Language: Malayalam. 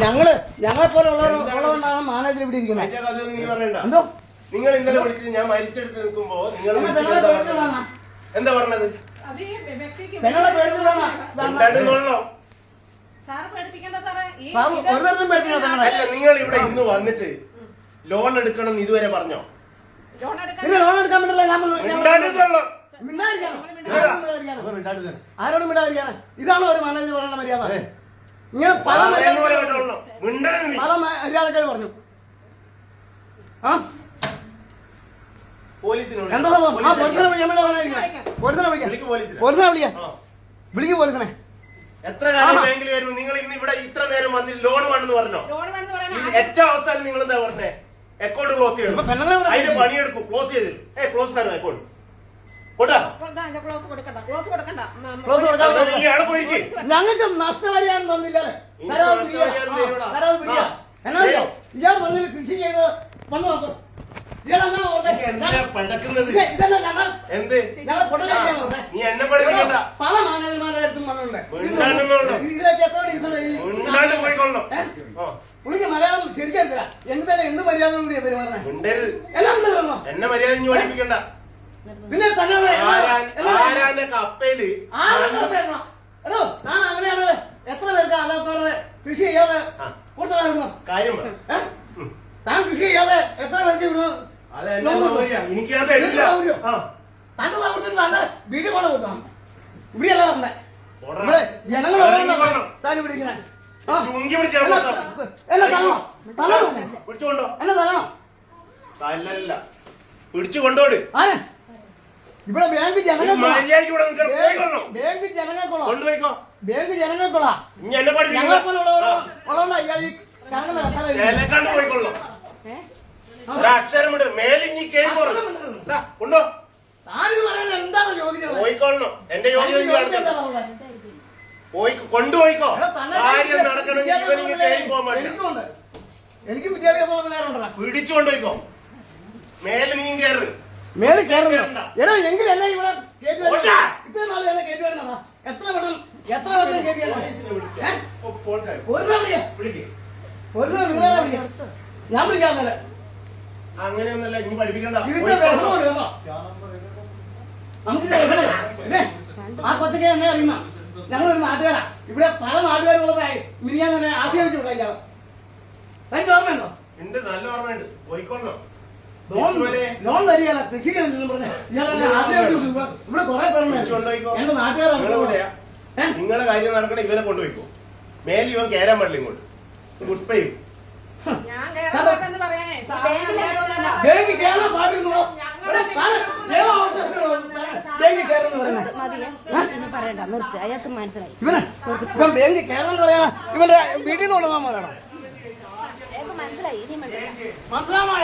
ഞങ്ങളെ പോലെ ഉള്ളതുകൊണ്ടാണ് മാനേജർ ഇവിടെ ഇരിക്കുന്നത്. എന്തോ നിങ്ങൾ ഇന്നലെ വിളിച്ചിട്ട് ഞാൻ മരിച്ചെടുത്ത് നിൽക്കുമ്പോ നിങ്ങൾ എന്താ പറഞ്ഞത്? പെങ്ങളെ പേടിച്ചിട്ടാണോ? അല്ല, നിങ്ങൾ ഇവിടെ ഇന്ന് വന്നിട്ട് ലോൺ എടുക്കണം ഇതുവരെ പറഞ്ഞോ? പിന്നെ ലോൺ എടുക്കാൻ പറ്റില്ല. ആരോടും വിടാതിരിക്കാണ്. ഇതാണോ ഒരു മാനേജർ പറയുന്ന മര്യാദ? ഇങ്ങനെ പല മര്യാദക്കാർ പറഞ്ഞു. എന്താ സംഭവം? വിളിക്കും പോലീസിനെ. എത്ര കാലം ബാങ്കിൽ വരുന്നു? നിങ്ങൾ ഇന്ന് ഇവിടെ ഇത്ര നേരം വന്നിട്ട് ലോൺ വേണമെന്ന് പറഞ്ഞോ? ഏറ്റവും അവസാനം നിങ്ങൾ എന്താ പറഞ്ഞേ? അക്കൗണ്ട് ക്ലോസ് ചെയ്യണം. അതിന് പണിയെടുക്കും. ക്ലോസ് ചെയ്ത് ക്ലോസ് തരണം അക്കൗണ്ട്. ഞങ്ങൾക്ക് നഷ്ടപരിഹാരം തന്നില്ലേ? ഇയാൾ വന്നിട്ട് കൃഷി ചെയ്ത് വന്നു നോക്കും. പല മാനേജർമാരുടെ അടുത്തും പുള്ളിക്ക് മലയാളം ശരിക്കറിയില്ല. എന്ത് മര്യാദ കൂടിയാ പെരുമാറുന്നത്? എന്നെ മര്യാദ പഠിപ്പിക്കണ്ട. പിന്നെ തന്നെ കപ്പയില് എടോ, ഞാൻ അങ്ങനെയാണ്. എത്ര പേർക്ക് അല്ലാത്തവരുടെ കൃഷി ചെയ്യാതെ കൊടുത്തതായിരുന്നു കാര്യം. താൻ കൃഷി ചെയ്യാതെ എത്ര പേർക്ക് ഇവിടുന്ന് തന്റെ സൗകര്യത്തിന് തന്നെ വീട്ടിൽ കൊണ്ട് കൊടുക്കണം. ഇവിടെയല്ല പറഞ്ഞേ. ഇവിടെ ജനങ്ങളോട് താൻ ഇവിടെ ഇരിക്കണേ. എന്നെ തരണോ? എന്നെ തരണോ? പിടിച്ചു കൊണ്ടോട്. ഇവിടെ ബാങ്ക് ജനങ്ങൾക്കുള്ള ഞങ്ങളെപ്പോലെ ഉള്ളതുകൊണ്ടാ ഇയാൾ ഈ അക്ഷരമുണ്ട് മേലിഞ്ഞി ഉണ്ടോ? എന്താണ് ചോദിച്ചത്? പോയിക്കൊള്ളണം. എന്റെ കൊണ്ടുപോയിക്കോ. കാര്യം നടക്കണമെങ്കിൽ എനിക്കും വിദ്യാഭ്യാസമുള്ള പിള്ളേരുണ്ടല്ലോ. പിടിച്ചു കൊണ്ടുപോയിക്കോ. മേലെ നീ കയറ്. മേലെ കയറുന്നുണ്ടോ? എടാ എങ്കിൽ എന്നെ ഇവിടെ ഇത്രയും നാളെ എന്നെ കയറ്റി വരുന്നതാ. എത്ര വട്ടം കയറ്റി ഞാൻ വിളിക്കാതെ അങ്ങനെയൊന്നല്ല. ഇനി പഠിപ്പിക്കണ്ട. ആ കൊച്ചൊക്കെ എന്നെ അറിയുന്ന ഞങ്ങളൊരു നാട്ടുകാരാ. ഇവിടെ പല നാട്ടുകാരുള്ളതായി മിനിയാൻ തന്നെ ആക്ഷേപിച്ചു വിടാ. തനിക്ക് ഓർമ്മയുണ്ടോ? ഉണ്ട്, നല്ല ഓർമ്മയുണ്ട്. പോയിക്കൊള്ളണം. ലോൺ തരികയല്ല, കൃഷിക്ക് പറഞ്ഞ ഇയാളെ ആക്ഷേപിച്ചു. ഇവിടെ കുറെ പേരുണ്ട് എന്റെ നാട്ടുകാരാണ്. നിങ്ങളെ കാര്യം നടക്കണ ഇവനെ കൊണ്ടുപോയിക്കോ. മേലെ ഇവൻ കയറാൻ പാടില്ല ഇങ്ങോട്ട്. പുഷ്പയും അയാൾക്ക് മനസ്സിലായി. ഇവൻ ബാങ്കിൽ കയറാന്ന് പറയാനാ ഇവന്റെ വീട്ടിൽ നിന്ന് കൊണ്ടുപോകാൻ പോലാണ്. മനസ്സിലായി. മനസ്സിലാവാ